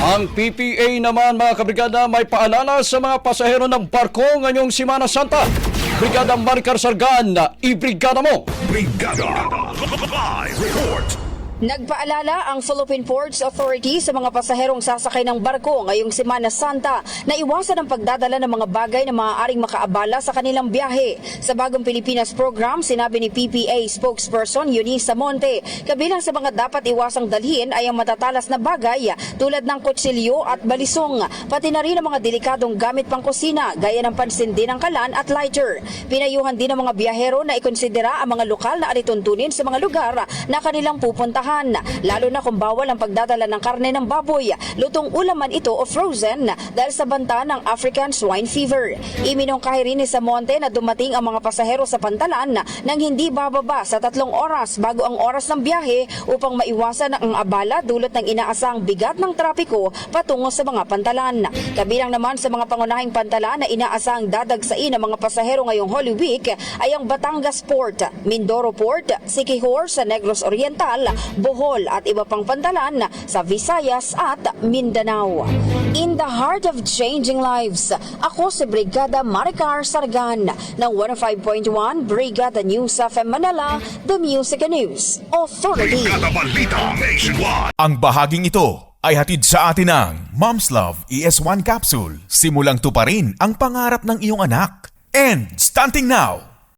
Ang PPA naman mga kabrigada may paalala sa mga pasahero ng barko ngayong Semana Santa. Brigada Maricar Sargan, ibrigada mo! Brigada Live Report. Nagpaalala ang Philippine Ports Authority sa mga pasaherong sasakay ng barko ngayong Semana Santa na iwasan ang pagdadala ng mga bagay na maaaring makaabala sa kanilang biyahe. Sa Bagong Pilipinas program, sinabi ni PPA spokesperson Eunice Monte, kabilang sa mga dapat iwasang dalhin ay ang matatalas na bagay tulad ng kutsilyo at balisong, pati na rin ang mga delikadong gamit pang kusina gaya ng pansindi ng kalan at lighter. Pinayuhan din ng mga biyahero na ikonsidera ang mga lokal na alituntunin sa mga lugar na kanilang pupuntahan, lalo na kung bawal ang pagdadala ng karne ng baboy, lutong ulam man ito o frozen dahil sa banta ng African Swine Fever. Iminungkahi rin ni Samonte na dumating ang mga pasahero sa Pantalan nang hindi bababa sa 3 oras bago ang oras ng biyahe upang maiwasan ang abala dulot ng inaasahang bigat ng trapiko patungo sa mga Pantalan. Kabilang naman sa mga pangunahing pantalan na inaasahang dadagsain ng mga pasahero ngayong Holy Week ay ang Batangas Port, Mindoro Port, Siquijor sa Negros Oriental, Bohol at iba pang pantalan sa Visayas at Mindanao. In the heart of changing lives, ako si Brigada Maricar Sargan ng 105.1 Brigada News FM Manila, The Music and News Authority. Brigada Balita Nationwide. Ang bahaging ito ay hatid sa atin ng Mom's Love ES1 Capsule. Simulang tuparin ang pangarap ng iyong anak. And stunting now,